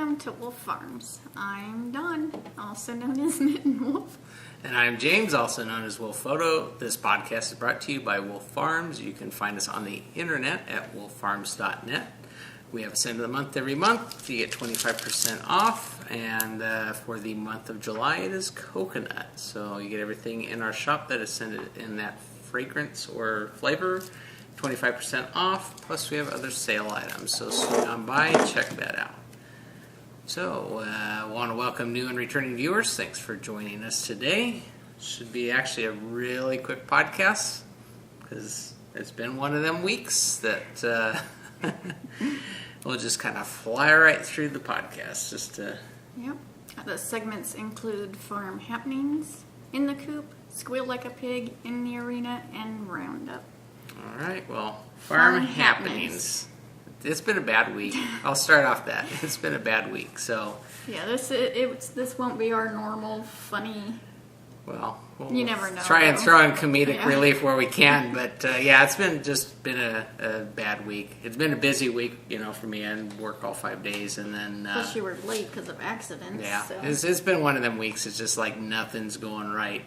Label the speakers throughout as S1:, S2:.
S1: welcome to Wolf Farms. I'm Dawn, also known as Mitten Wolf.
S2: And I'm James, also known as Wolf Photo. This podcast is brought to you by Wolf Farms. You can find us on the internet at wolffarms.net. We have a send of the month every month. You get 25% off. And for the month of July, it is coconut. So you get everything in our shop that is scented in that fragrance or flavor. 25% off. Plus, we have other sale items. So swing on by, check that out. So, I want to welcome new and returning viewers. Thanks for joining us today. Should be actually a really quick podcast because it's been one of them weeks that we'll just kind of fly right through the podcast.
S1: Yep. The segments include farm happenings, in the coop, squeal like a pig, in the arena, and roundup.
S2: All right. Well, farm happenings. It's been a bad week. I'll start off that. It's been a bad week, so...
S1: Yeah, this won't be our normal, funny...
S2: Well,
S1: you never know.
S2: Try and throw in comedic relief where we can, but it's been a bad week. It's been a busy week, for me. I work all 5 days, and then...
S1: Plus you were late because of accidents.
S2: Yeah,
S1: so.
S2: It's been one of them weeks. It's just like nothing's going right.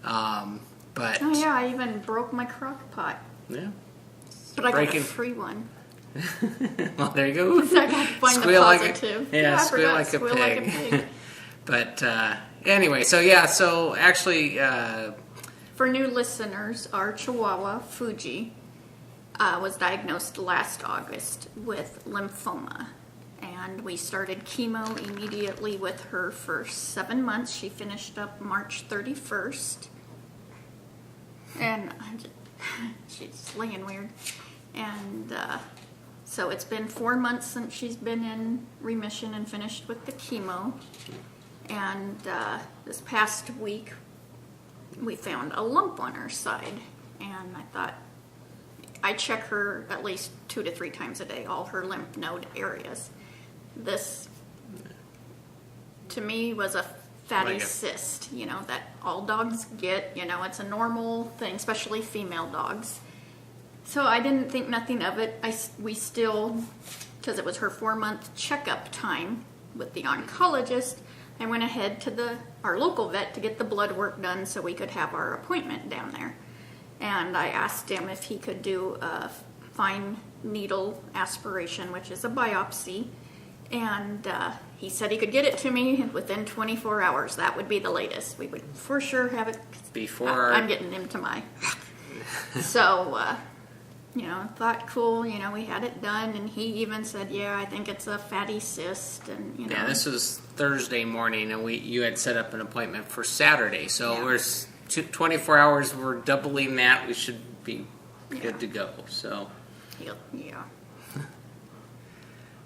S2: But...
S1: Oh, yeah, I even broke my crock pot.
S2: Yeah.
S1: But I got a free one.
S2: Well, there you go.
S1: So I got to find the positive.
S2: Squeal like a pig. But anyway, so actually...
S1: For new listeners, our Chihuahua, Fuji, was diagnosed last August with lymphoma. And we started chemo immediately with her for 7 months. She finished up March 31st. And she's laying weird. And so it's been 4 months since she's been in remission and finished with the chemo. And this past week, we found a lump on her side. And I thought, I check her at least 2 to 3 times a day, all her lymph node areas. This, to me, was a fatty cyst, that all dogs get. It's a normal thing, especially female dogs. So I didn't think nothing of it. We still, because it was her 4-month checkup time with the oncologist, I went ahead to our local vet to get the blood work done so we could have our appointment down there. And I asked him if he could do a fine needle aspiration, which is a biopsy. And he said he could get it to me within 24 hours. That would be the latest. We would for sure have it
S2: before.
S1: I'm getting him to my. So, thought cool. We had it done, and he even said, "Yeah, I think it's a fatty cyst." And
S2: Yeah, this was Thursday morning, and you had set up an appointment for Saturday. So we're 24 hours. We're doubling that. We should be good to go. So.
S1: Yeah.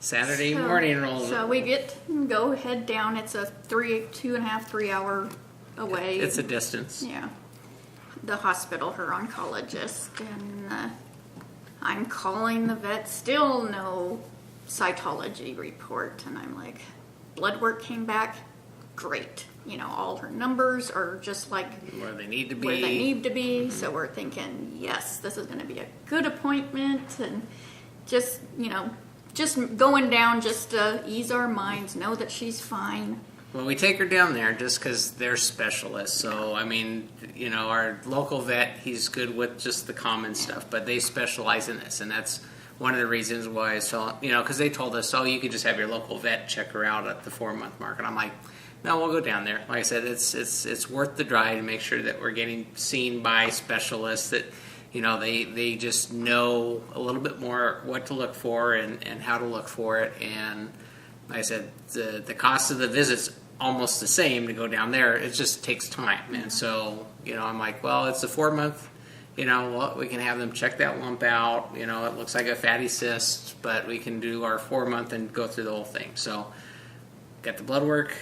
S2: Saturday morning rolls.
S1: So we head down. It's a 2.5-3 hour away.
S2: It's a distance.
S1: Yeah. The hospital, her oncologist, and I'm calling the vet. Still no cytology report, and I'm like, blood work came back, great. All her numbers are just like
S2: where they need to be.
S1: Mm-hmm. So we're thinking, yes, this is going to be a good appointment, and just going down just to ease our minds, know that she's fine.
S2: Well, we take her down there just because they're specialists. So, our local vet, he's good with just the common stuff, but they specialize in this. And that's one of the reasons why because they told us, you could just have your local vet check her out at the 4-month mark. And I'm like, no, we'll go down there. Like I said, it's worth the drive to make sure that we're getting seen by specialists that, they just know a little bit more what to look for and how to look for it. And like I said, the cost of the visit's almost the same to go down there. It just takes time. And so, I'm like, well, it's a 4-month, we can have them check that lump out. It looks like a fatty cyst, but we can do our 4-month and go through the whole thing. So got the blood work,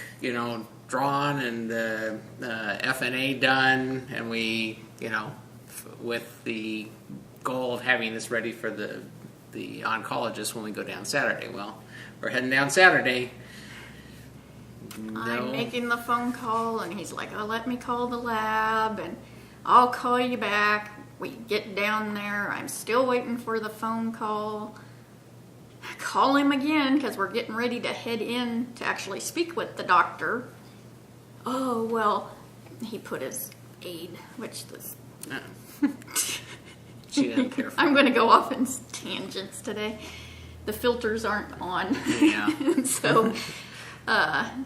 S2: drawn and the FNA done, and we, with the goal of having this ready for the oncologist when we go down Saturday. Well, we're heading down Saturday.
S1: I'm making the phone call, and he's like, let me call the lab, and I'll call you back. We get down there. I'm still waiting for the phone call. call him again because we're getting ready to head in to actually speak with the doctor. Oh, well, he put his aid, which was...
S2: She doesn't care for
S1: I'm going to go off in tangents today. The filters aren't on.
S2: Yeah.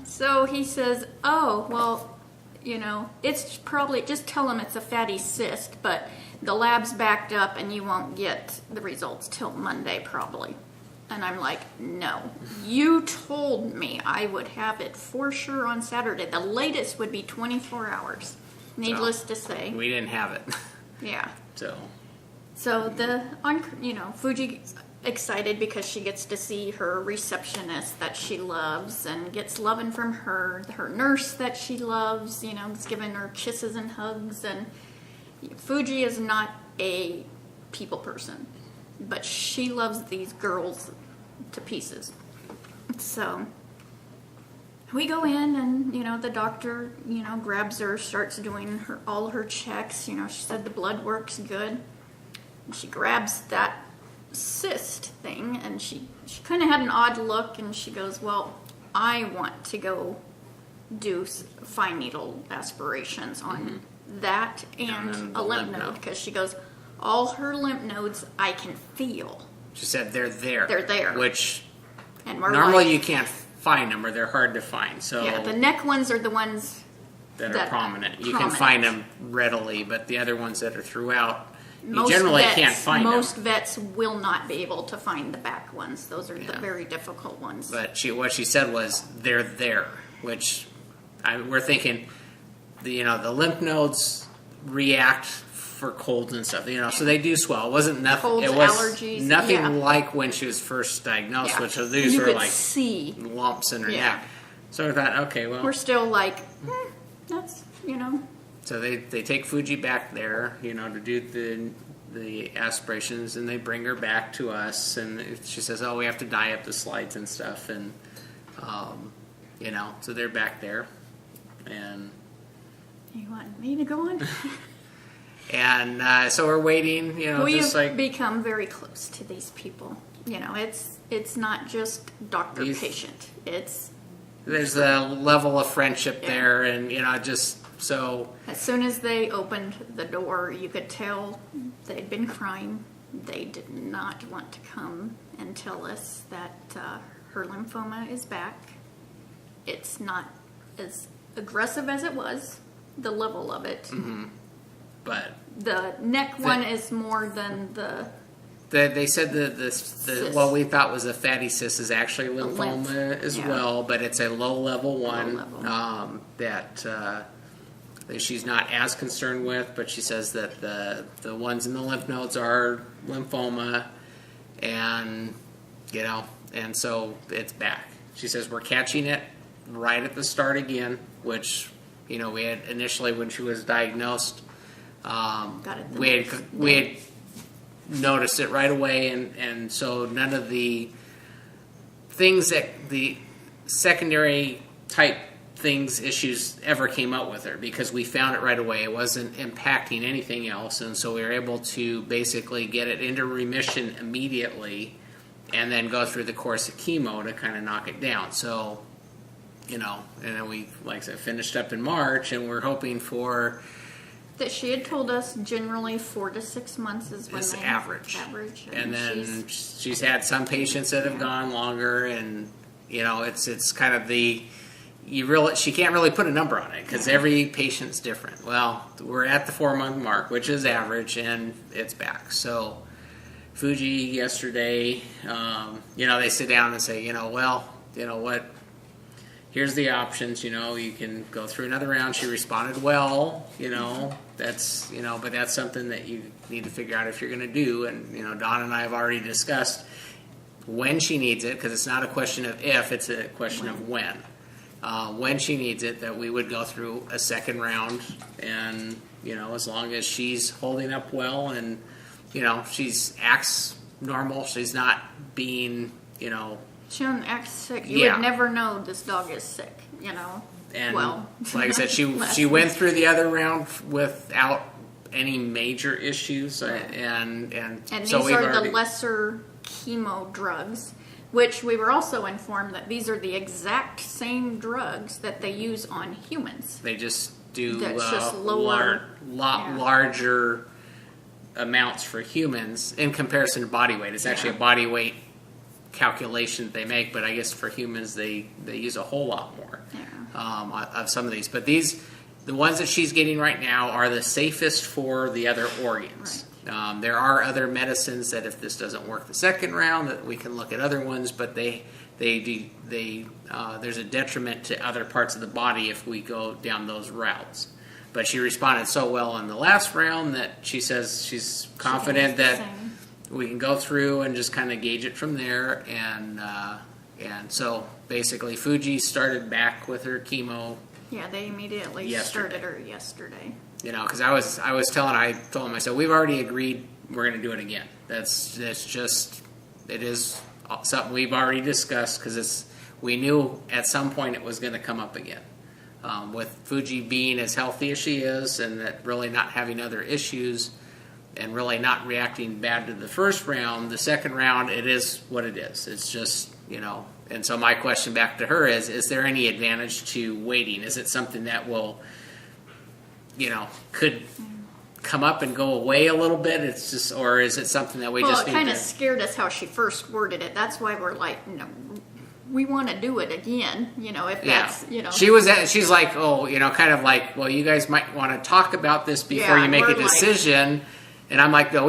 S1: So he says, oh, well, it's probably, just tell him it's a fatty cyst, but the lab's backed up and you won't get the results till Monday probably. And I'm like, no, you told me I would have it for sure on Saturday. The latest would be 24 hours. Needless to say.
S2: We didn't have it.
S1: Yeah.
S2: So
S1: Fuji's excited because she gets to see her receptionist that she loves and gets loving from her nurse that she loves, is giving her kisses and hugs. And Fuji is not a people person, but she loves these girls to pieces. So we go in and, the doctor, grabs her, starts doing all her checks. She said the blood work's good. And she grabs that cyst thing and she kind of had an odd look and she goes, well, I want to go do fine needle aspirations on that and a lymph node because she goes, all her lymph nodes I can feel.
S2: She said they're there.
S1: They're there.
S2: Which
S1: and
S2: normally you can't find them or they're hard to find. So
S1: yeah, the neck ones are the ones
S2: that are prominent. You can find them readily, but the other ones that are throughout, you generally can't find them.
S1: Most vets will not be able to find the back ones. Those are the very difficult ones.
S2: But what she said was they're there, which we're thinking, the lymph nodes react for colds and stuff, so they do swell. It wasn't nothing.
S1: Colds,
S2: it was
S1: allergies,
S2: nothing like when she was first diagnosed, which these were like
S1: see
S2: lumps in her neck. So I thought, okay, well,
S1: we're still like, that's
S2: So they take Fuji back there, to do the aspirations, and they bring her back to us, and she says, "Oh, we have to dye up the slides and stuff," and so they're back there, and
S1: you want me to go on?
S2: And so we're waiting,
S1: We've become very close to these people. It's not just doctor-patient.
S2: There's a level of friendship there, and just so.
S1: As soon as they opened the door, you could tell they'd been crying. They did not want to come and tell us that her lymphoma is back. It's not as aggressive as it was, the level of it.
S2: Mm-hmm. But
S1: the neck one is more than the...
S2: They said the what we thought was a fatty cyst is actually lymphoma as well, but it's a low-level one that she's not as concerned with, but she says that the ones in the lymph nodes are lymphoma, and and so it's back. She says we're catching it right at the start again, which we had initially when she was diagnosed. We had noticed it right away, and so none of the things that the secondary type issues ever came up with her because we found it right away. It wasn't impacting anything else, and so we were able to basically get it into remission immediately and then go through the course of chemo to kind of knock it down. So, and then we, like I said, finished up in March, and we're hoping for...
S1: That she had told us generally 4 to 6 months is when they
S2: average. And then she's had some patients that have gone longer, and it's kind of she can't really put a number on it because every patient's different. Well, we're at the 4-month mark, which is average, and it's back. So Fuji yesterday, they sit down and say, what? Here's the options, you can go through another round. She responded well, that's, but that's something that you need to figure out if you're going to do. And, Dawn and I have already discussed when she needs it, because it's not a question of if, it's a question of when. When she needs it, that we would go through a second round, and, as long as she's holding up well and, she's acts normal, she's not being,
S1: she don't act sick. You would never know this dog is sick,
S2: And like I said, she went through the other round without any major issues, and
S1: these
S2: so
S1: are the lesser chemo drugs. Which we were also informed that these are the exact same drugs that they use on humans.
S2: They just do
S1: That's just lower. Yeah.
S2: larger amounts for humans in comparison to body weight. It's actually a body weight calculation that they make, but I guess for humans they use a whole lot more of some of these. But the ones that she's getting right now are the safest for the other organs. Right. There are other medicines that if this doesn't work the second round, that we can look at other ones, but there's a detriment to other parts of the body if we go down those routes. But she responded so well in the last round that she says she's confident that we can go through and just kind of gauge it from there. And so basically Fuji started back with her chemo. Yeah,
S1: they immediately started her yesterday.
S2: You know, because I told him, I said, we've already agreed we're going to do it again. It is something we've already discussed because we knew at some point it was going to come up again. With Fuji being as healthy as she is and that really not having other issues and really not reacting bad to the first round, the second round, it is what it is. It's just, you know, and so my question back to her is there any advantage to waiting? Is it something that will, you know, could come up and go away a little bit? It's just, or is it something that we just need to...
S1: Well, it kind of scared us how she first worded it. That's why we're like, no, we want to do it again, you know, if that's, you know.
S2: She's like, oh, you know, kind of like, well, you guys might want to talk about this before you make a decision. And I'm like, no,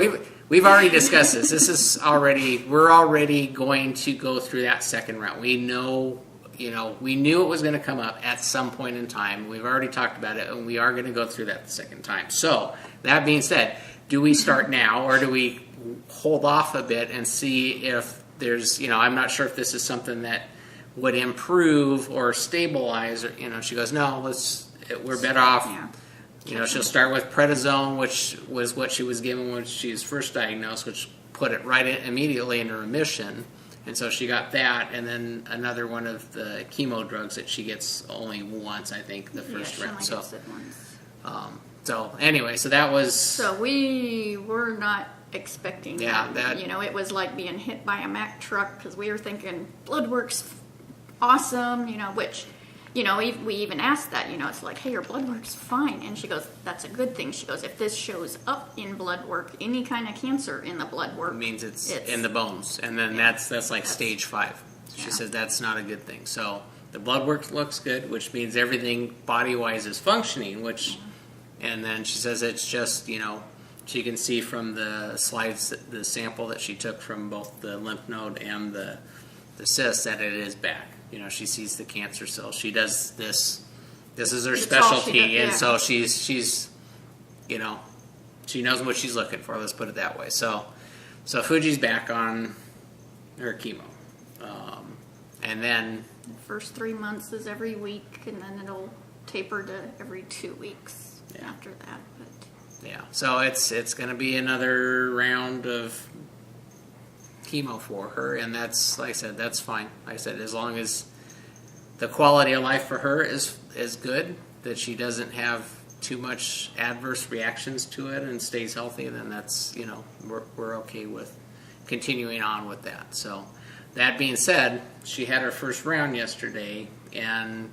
S2: we've already discussed this. We're already going to go through that second round. We know, you know, we knew it was going to come up at some point in time. We've already talked about it, and we are going to go through that the second time. So, that being said, do we start now, or do we hold off a bit and see if there's, you know, I'm not sure if this is something that would improve or stabilize, or, you know, she goes, no, we're better off. Yeah. You know, she'll start with prednisone, which was what she was given when she was first diagnosed, which put it immediately into remission. And so she got that, and then another one of the chemo drugs that she gets only once, I think, the first round.
S1: So, gets it once.
S2: So anyway, so that was...
S1: So we were not expecting that. You know, it was like being hit by a Mack truck because we were thinking blood work's awesome, you know, which... You know, we even asked that, you know, it's like, hey, your blood work's fine. And she goes, that's a good thing. She goes, if this shows up in blood work, any kind of cancer in the blood work.
S2: It means it's in the bones. And then that's like stage 5. She says that's not a good thing. So the blood work looks good, which means everything body-wise is functioning, and then she says it's just, you know, she can see from the slides, the sample that she took from both the lymph node and the cyst that it is back. You know, she sees the cancer cells. She does this. This is her specialty, and so she's, you know, she knows what she's looking for. Let's put it that way. So Fuji's back on her chemo, and then
S1: the first 3 months is every week, and then it'll taper to every 2 weeks after that. But
S2: so it's going to be another round of chemo for her, and that's, like I said, that's fine. Like I said, as long as the quality of life for her is good, that she doesn't have too much adverse reactions to it and stays healthy, then that's, you know, we're okay with continuing on with that. So that being said, she had her first round yesterday, and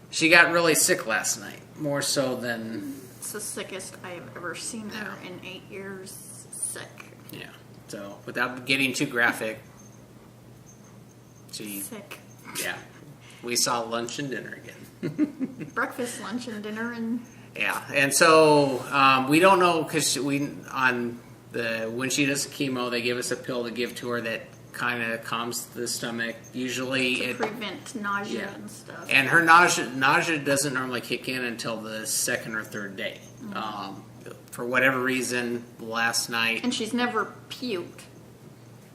S2: she got really sick last night, more so than...
S1: It's the sickest I've ever seen her in 8 years sick.
S2: Yeah. So, without getting too graphic,
S1: sick.
S2: Yeah, we saw lunch and dinner again.
S1: Breakfast, lunch, and dinner, and
S2: and so we don't know because when she does chemo, they give us a pill to give to her that kind of calms the stomach. Usually,
S1: to prevent nausea and stuff.
S2: And her nausea doesn't normally kick in until the second or third day. Mm-hmm. For whatever reason, last night...
S1: And she's never puked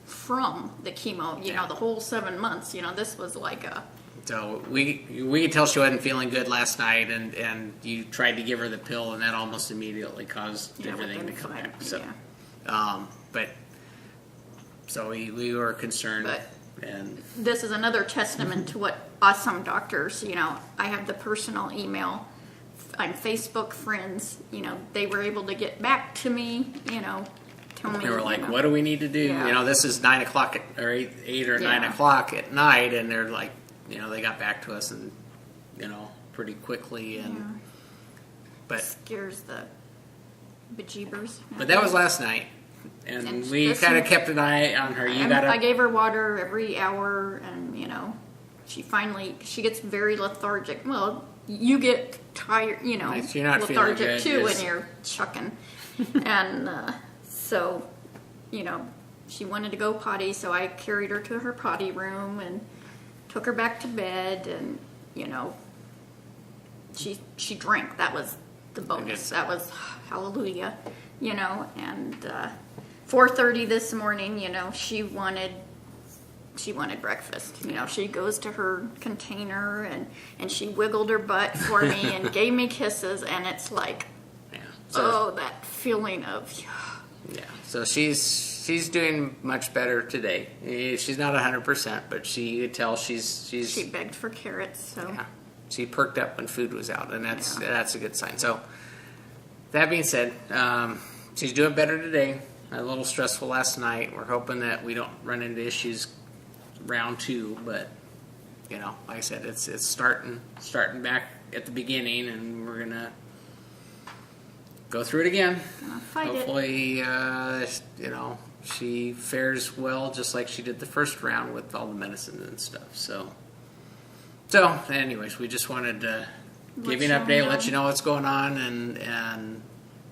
S1: from the chemo, you know, the whole 7 months. You know, this was like a...
S2: So we could tell she wasn't feeling good last night, and you tried to give her the pill, and that almost immediately caused everything to come back. So, so we were concerned. And
S1: this is another testament to what awesome doctors, you know, I have the personal email... I'm Facebook friends, you know, they were able to get back to me, you know, tell me.
S2: They were like,
S1: you know.
S2: what do we need to do?
S1: Yeah.
S2: You know, this is 9 o'clock or 8 or 9
S1: Yeah.
S2: o'clock at night. And they're like, you know, they got back to us and, you know, pretty quickly. And,
S1: Yeah.
S2: but,
S1: Scares the bejeebers.
S2: but that was last night. And
S1: And
S2: we
S1: this
S2: kind of
S1: one-
S2: kept an eye on her. You
S1: I gave her water every hour, and you know, she gets very lethargic. Well, you get tired, you know,
S2: If you're not feeling
S1: lethargic
S2: good,
S1: too
S2: just-
S1: when you're chucking. And so, you know, she wanted to go potty, so I carried her to her potty room and took her back to bed, and you know, she drank. That was the bonus. That was hallelujah, you know. And 4:30 this morning, you know, she wanted breakfast. You know, she goes to her container and she wiggled her butt for me and gave me kisses, and it's like,
S2: Yeah.
S1: oh, that feeling of,
S2: Yeah. So she's doing much better today. She's not 100%, but you could tell she's
S1: she begged for carrots, so.
S2: yeah. She perked up when food was out, and that's
S1: Yeah.
S2: that's a good sign. So that being said, she's doing better today. A little stressful last night. We're hoping that we don't run into issues round 2, but you know, like I said, it's starting back at the beginning, and we're gonna go through it again.
S1: Fight it.
S2: Hopefully, you know, she fares well, just like she did the first round with all the medicine and stuff. So anyways, we just wanted to give you an
S1: Let you
S2: update,
S1: know.
S2: let you know what's going on, and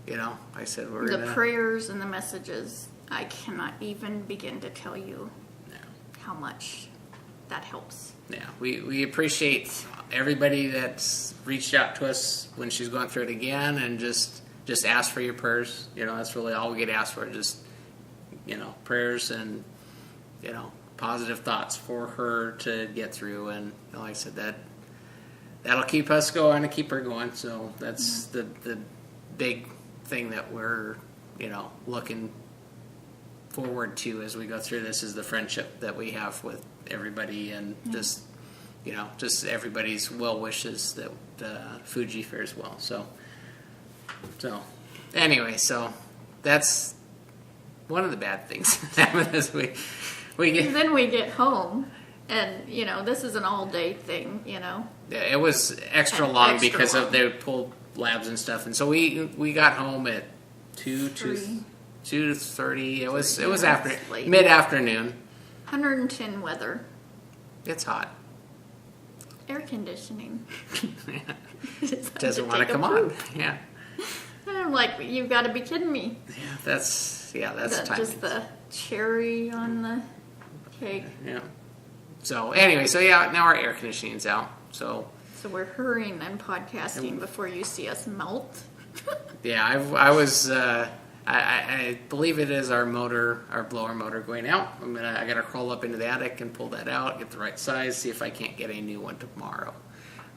S2: you know, like I said, we're
S1: The
S2: gonna.
S1: prayers and the messages, I cannot even begin to tell you
S2: Yeah.
S1: how much that helps.
S2: Yeah, we appreciate everybody that's reached out to us when she's going through it again, and just ask for your prayers. You know, that's really all we get asked for. Just, you know, prayers and, you know, positive thoughts for her to get through. And you know, like I said, that'll keep us going and keep her going. So that's the big thing that we're, you know, looking forward to as we go through this, is the friendship that we have with everybody, and just, you know, just everybody's well wishes that Fuji fares well. So anyway, so that's one of the bad things that happened this week.
S1: And then we get home, and you know, this is an all-day thing. You know,
S2: Yeah, it was extra
S1: And
S2: long
S1: extra
S2: because
S1: long.
S2: of they pulled labs and stuff, and so we got home at 2:30. It was
S1: Yeah,
S2: after
S1: it's late.
S2: mid-afternoon.
S1: 110 weather,
S2: It's hot.
S1: air conditioning.
S2: Doesn't want to come on. Yeah,
S1: And I'm like, you've got to be kidding me.
S2: that's
S1: That
S2: timing.
S1: just the cherry on the cake.
S2: Yeah. So anyway, so yeah, now our air conditioning's out. So
S1: So we're hurrying and podcasting before you see us melt.
S2: yeah, I believe it is our blower motor going out. I gotta crawl up into the attic and pull that out, get the right size, see if I can't get a new one tomorrow.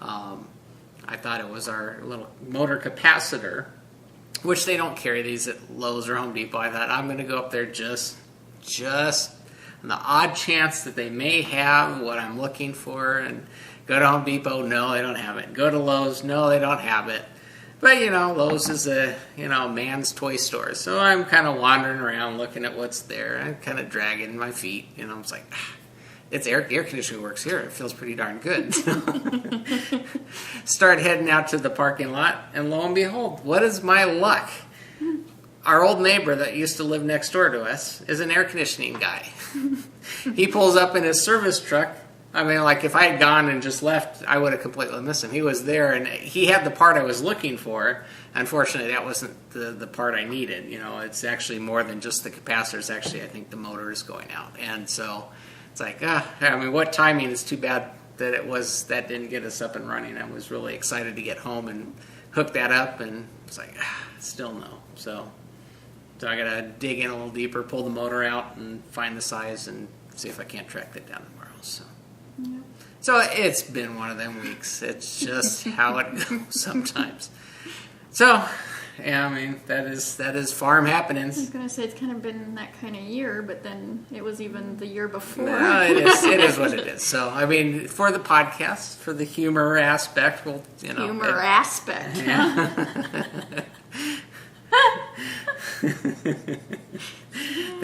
S2: I thought it was our little motor capacitor, which they don't carry these at Lowe's or Home Depot. I thought I'm gonna go up there just on the odd chance that they may have what I'm looking for, and go to Home Depot, no, they don't have it. Go to Lowe's, no, they don't have it. But, you know, Lowe's is a, you know, man's toy store. So I'm kind of wandering around looking at what's there. I'm kind of dragging my feet. You know, it's like, it's air conditioning works here. It feels pretty darn good. Start heading out to the parking lot. And lo and behold, what is my luck? Our old neighbor that used to live next door to us is an air conditioning guy. He pulls up in his service truck. I mean, like, if I had gone and just left, I would have completely missed him. He was there, and he had the part I was looking for. Unfortunately, that wasn't the part I needed. You know, it's actually more than just the capacitor. It's actually, I think, the motor is going out. And so it's like, I mean, what timing. It's too bad that didn't get us up and running. I was really excited to get home and hook that up, and it's like, still no. So I got to dig in a little deeper, pull the motor out, and find the size, and see if I can't track that down tomorrow. So it's been one of them weeks. It's just how it goes sometimes. So, yeah, I mean, that is farm
S1: I
S2: happenings.
S1: was going to say it's kind of been that kind of year, but then it was even the year before.
S2: No, it is what it is. So, I mean, for the podcast, for the humor aspect, well, you know.
S1: Humor aspect.
S2: Yeah.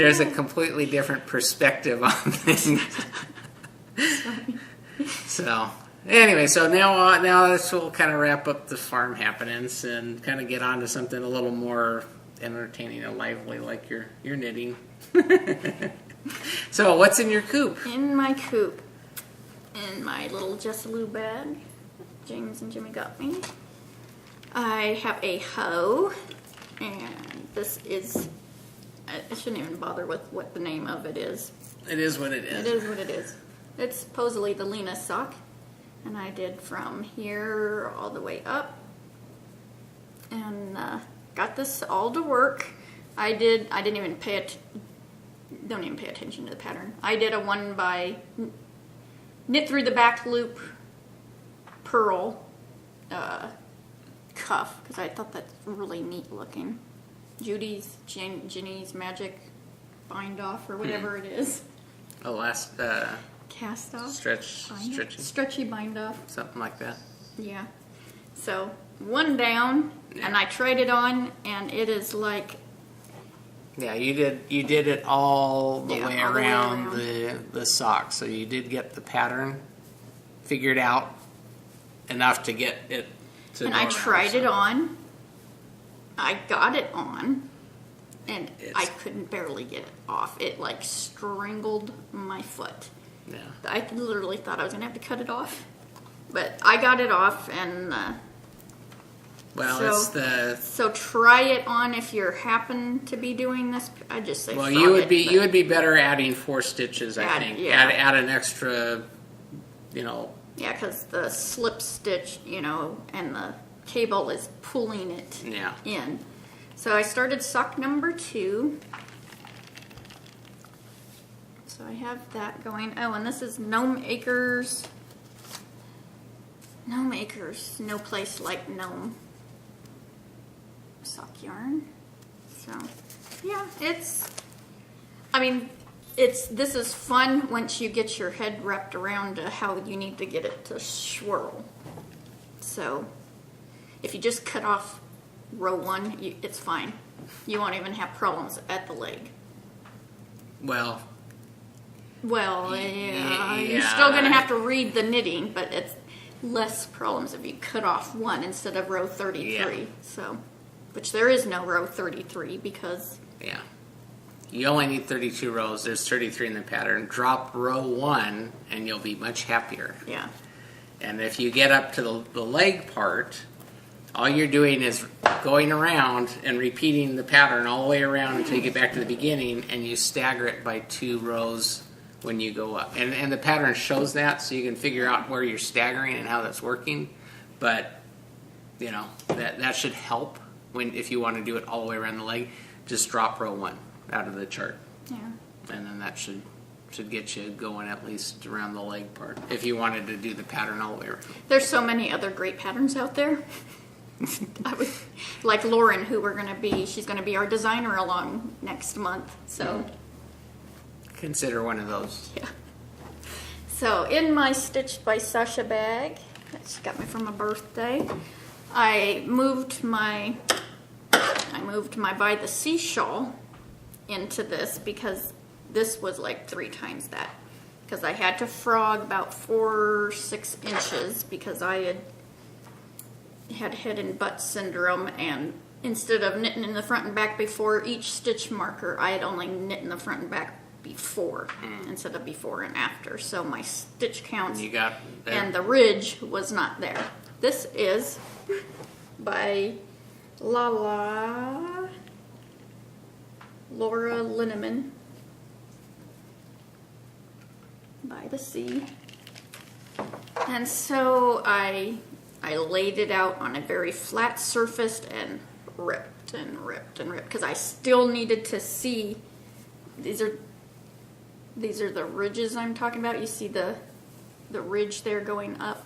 S2: there's a completely different perspective on things. So anyway, so now this will kind of wrap up the farm happenings and kind of get on to something a little more entertaining and lively, like your knitting. So what's in your coop?
S1: In my coop, in my little Jessalou bag, James and Jimmy got me, I have a hoe, and this is, I shouldn't even bother with what the name of it is.
S2: It is what it is.
S1: It is what it is. It's supposedly the Lena sock, and I did from here all the way up, and got this all to work. I didn't even don't even pay attention to the pattern. I did a 1 by knit through the back loop purl cuff, because I thought that's really neat looking. Ginny's magic bind off or whatever it is.
S2: The last
S1: Cast off?
S2: stretchy
S1: bind off.
S2: something like that.
S1: Yeah. So, one down, and I tried it on, and it is like...
S2: Yeah, you did it all the way
S1: all the way
S2: around
S1: around.
S2: the sock. So you did get the pattern figured out enough to get it to
S1: And
S2: go
S1: I
S2: around,
S1: tried
S2: so.
S1: it on. I got it on, and
S2: It's-
S1: I couldn't barely get it off. It like strangled my foot.
S2: Yeah.
S1: I literally thought I was gonna have to cut it off, but I got it off, and
S2: Well,
S1: So-
S2: it's the
S1: so try it on if you happen to be doing this. I just say
S2: well,
S1: fuck
S2: you would
S1: it,
S2: be
S1: but-
S2: you would be better adding 4 stitches, I
S1: Add-
S2: think.
S1: yeah.
S2: Add an extra,
S1: Yeah, because the slip stitch, and the cable is pulling it
S2: Yeah.
S1: in. So I started sock number 2. So I have that going. Oh, and this is Gnome Acres. Gnome Acres, no place like Gnome sock yarn. So, yeah, this is fun once you get your head wrapped around to how you need to get it to swirl. So, if you just cut off row 1, it's fine. You won't even have problems at the leg.
S2: well,
S1: Well, yeah, you're
S2: Yeah.
S1: still going to have to read the knitting, but it's less problems if you cut off 1 instead of row 33.
S2: Yeah.
S1: So, which there is no row 33 because
S2: yeah. You only need 32 rows. There's 33 in the pattern. Drop row 1 and you'll be much happier.
S1: yeah,
S2: And if you get up to the leg part, all you're doing is going around and repeating the pattern all the way around until you get back to the beginning, and you stagger it by 2 rows when you go up. And the pattern shows that, so you can figure out where you're staggering and how that's working. But, that should help if you want to do it all the way around the leg. Just drop row 1 out of the chart.
S1: yeah.
S2: And then that should get you going at least around the leg part, if you wanted to do the pattern all the way around.
S1: There's so many other great patterns out there. I would like Lauren, she's going to be our designer along next month. So,
S2: Consider one of those.
S1: yeah. So in my Stitched by Sasha bag that she got me for my birthday, I moved my By the Sea shawl into this because this was like 3 times that. Because I had to frog about 4 or 6 inches because I had head and butt syndrome, and instead of knitting in the front and back before each stitch marker, I had only knit in the front and back before instead of before and after. So my stitch counts
S2: You got there.
S1: and the ridge was not there. This is by Laura Linneman, By the Sea. And so I laid it out on a very flat surface and ripped and ripped and ripped because I still needed to see. These are the ridges I'm talking about. You see the ridge there going up.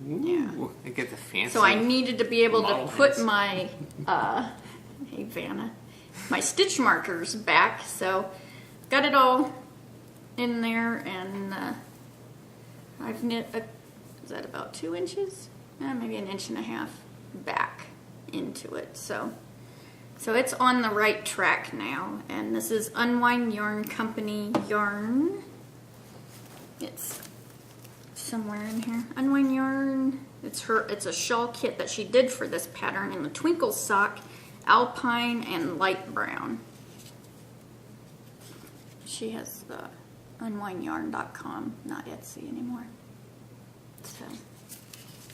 S2: Ooh, I get the fancy.
S1: So I needed to be able to
S2: model
S1: put
S2: hands.
S1: my hey Vanna, my stitch markers back. So got it all in there, and I've knit is that about 2 inches? Maybe 1.5 inches back into it. So So it's on the right track now, and this is Unwind Yarn Company yarn. It's somewhere in here. Unwind Yarn. It's a shawl kit that she did for this pattern in the twinkle sock, alpine, and light brown. She has the unwindyarn.com, not Etsy anymore. So,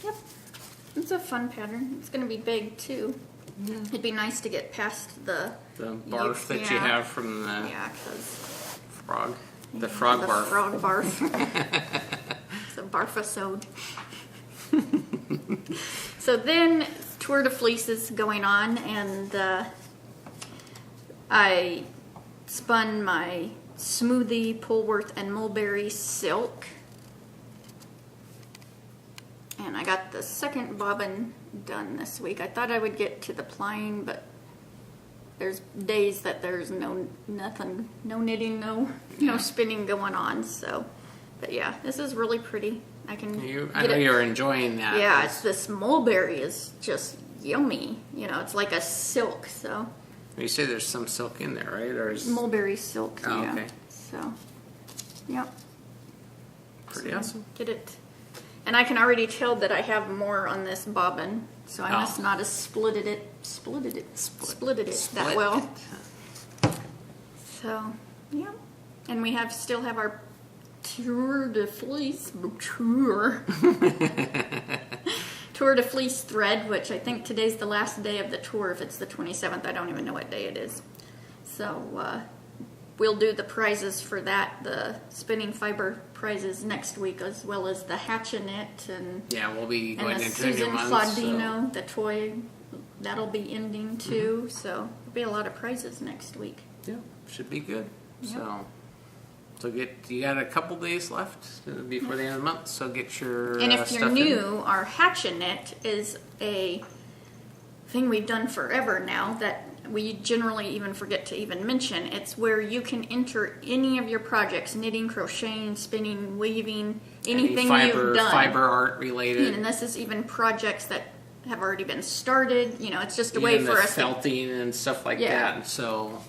S1: yep. It's a fun pattern. It's going to be big too. Yeah. It'd be nice to get past the
S2: barf that you have from the frog. The frog barf.
S1: Frog barf. It's a barfisode. So then Tour de Fleece is going on, and I spun my Smoothie, Polworth, and Mulberry silk. And I got the second bobbin done this week. I thought I would get to the plying, but there's days that there's no knitting, no spinning going on. So, but yeah, this is really pretty. I know
S2: you're enjoying that.
S1: Yeah, this mulberry is just yummy. You know, it's like a silk. So
S2: you say there's some silk in there, right? Or is
S1: mulberry silk?
S2: Oh,
S1: yeah.
S2: Okay.
S1: So, yep.
S2: Pretty awesome.
S1: Get it. And I can already tell that I have more on this bobbin, so I must not have split it that well. So, yeah. And we still have our Tour de Fleece Tour de Fleece thread, which I think today's the last day of the tour. If it's the 27th, I don't even know what day it is. So, we'll do the prizes for that, the spinning fiber prizes next week, as well as the Hatchinette and
S2: we'll be going into
S1: Susan
S2: new months,
S1: Claudino, the toy that'll be ending too. So there'll be a lot of prizes next week.
S2: Yeah, should be good.
S1: Yep.
S2: So you got a couple days left before the end of the month. So get your
S1: and if
S2: stuff
S1: you're new,
S2: in.
S1: our Hatchinette is a thing we've done forever now that we generally even forget to even mention. It's where you can enter any of your projects: knitting, crocheting, spinning, weaving, anything you've done.
S2: Fiber art related.
S1: And this is even projects that have already been started. You know, it's just a
S2: even
S1: way for us
S2: felting and stuff like that. And so,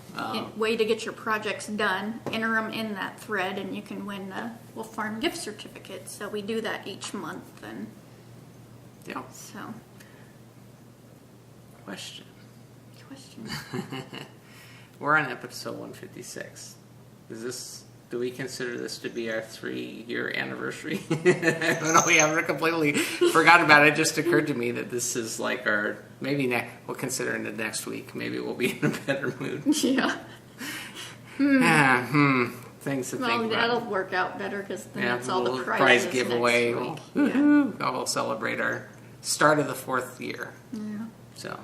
S1: way to get your projects done. Enter them in that thread, and you can win the Wolf Farm gift certificate. So we do that each month, and so.
S2: Question.
S1: Question.
S2: We're on episode 156. Do we consider this to be our 3-year anniversary? No, we haven't completely forgotten about it. It just occurred to me that this is like we'll consider it next week. Maybe we'll be in a better mood.
S1: Yeah.
S2: Things to think about.
S1: That'll work out better because then it's all the
S2: prize
S1: prizes
S2: giveaway.
S1: next week.
S2: We'll celebrate our start of the 4th year.
S1: Yeah.
S2: So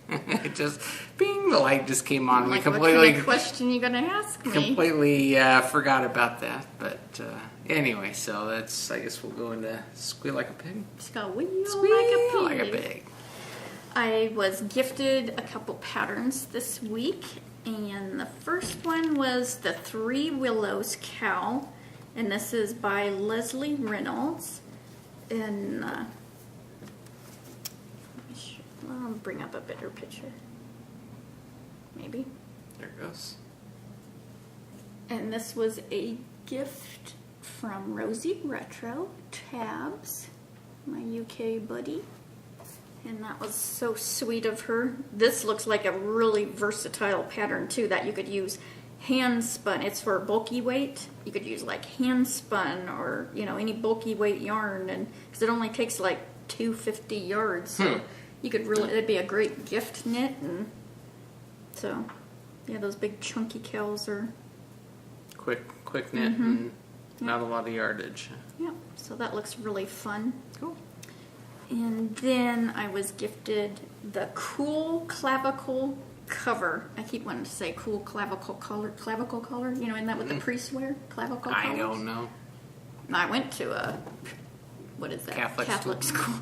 S2: it just the light just came on.
S1: Like,
S2: We completely
S1: what kind of question you gonna ask me?
S2: completely forgot about that. But anyway, so I guess we'll go into Squeal Like a Pig.
S1: Squeal
S2: Like a pig.
S1: I was gifted a couple patterns this week, and the first one was the 3 Willows cowl, and this is by Leslie Reynolds. And I'll bring up a better picture. Maybe.
S2: There it goes.
S1: And this was a gift from Rosie Retro Tabs, my UK buddy. And that was so sweet of her. This looks like a really versatile pattern too that you could use hand spun. It's for bulky weight. You could use like hand spun or any bulky weight yarn, and because it only takes like 250 yards. So you could it'd be a great gift knit. And so those big chunky cowls are
S2: quick knit and not a lot of yardage.
S1: Yeah, so that looks really fun.
S2: Cool.
S1: And then I was gifted the Cool Clavicle cover. I keep wanting to say Cool Clavicle collar. Isn't that what the priests wear? Clavicle collars?
S2: I don't know.
S1: I went to a, what is that?
S2: Catholic
S1: school.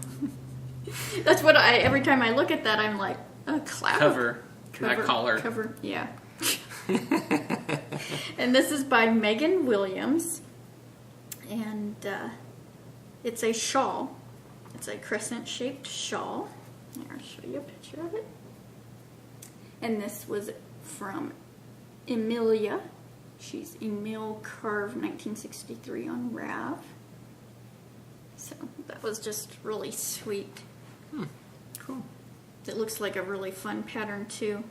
S1: That's what every time I look at that, I'm like, a
S2: cover, not collar.
S1: Cover, yeah. And this is by Megan Williams. And it's a shawl. It's a crescent-shaped shawl. Here, I'll show you a picture of it. And this was from Emilia. She's Emil carved 1963 on Rav. So that was just really sweet.
S2: Cool.
S1: It looks like a really fun pattern too.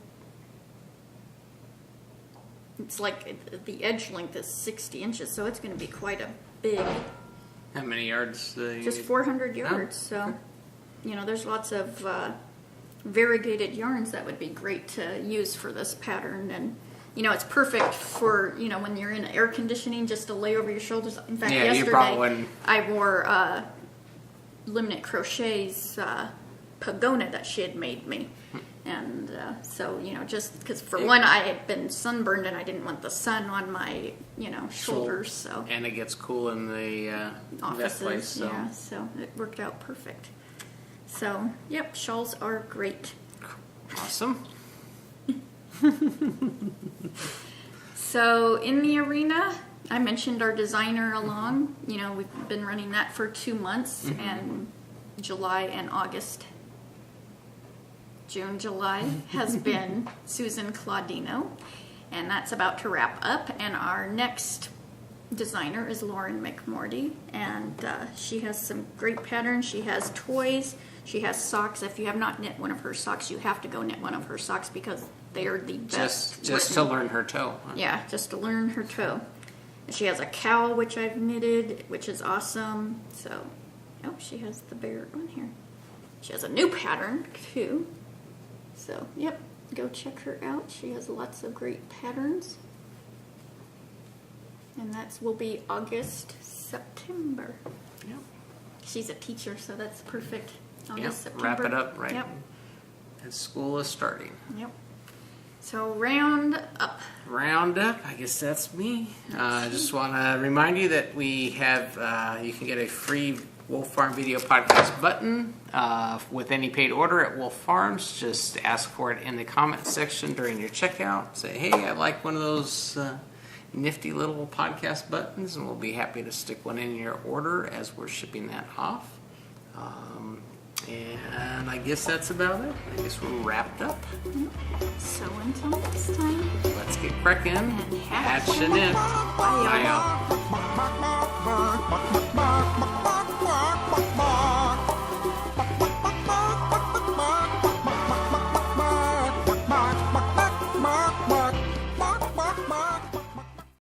S1: It's like the edge length is 60 inches, so it's going to be quite a big.
S2: How many yards?
S1: Just 400 yards. So, you know, there's lots of variegated yarns that would be great to use for this pattern. And, you know, it's perfect for, you know, when you're in air conditioning just to lay over your shoulders. In fact, yesterday I wore Limit Crochet's Pagona that she had made me. And so, you know, just because for one, I had been sunburned and I didn't want the sun on my, you know, shoulders. So
S2: and it gets cool in the
S1: offices,
S2: that place, so.
S1: yeah. So it worked out perfect. So, yep, shawls are great.
S2: Awesome.
S1: So in the arena, I mentioned our designer along. You know, we've been running that for 2 months, and July and August. June, July has been Susan Claudino, and that's about to wrap up. And our next designer is Lauren McMorty, and she has some great patterns. She has toys, she has socks. If you have not knit one of her socks, you have to go knit one of her socks because they are the best.
S2: Just to learn her toe. Huh?
S1: Yeah, just to learn her toe. And she has a cowl which I've knitted, which is awesome. So, oh, she has the bear on here. She has a new pattern too. So, yep, go check her out. She has lots of great patterns. And that will be August, September.
S2: Yep.
S1: She's a teacher, so that's perfect. August,
S2: Yep.
S1: September.
S2: Wrap it up right
S1: Yep.
S2: as school is starting.
S1: Yep. So, round up.
S2: Round up, I guess that's me. I just want to remind you that we have, you can get a free Wolf Farm Video Podcast button with any paid order at Wolf Farms. Just ask for it in the comment section during your checkout. Say, hey, I like one of those nifty little podcast buttons, and we'll be happy to stick one in your order as we're shipping that off. And I guess that's about it. I guess we're wrapped up.
S1: So, until next time.
S2: Let's get cracking.
S1: And hatch
S2: Hatch and knit.
S1: Bye, y'all.
S2: Bye, y'all.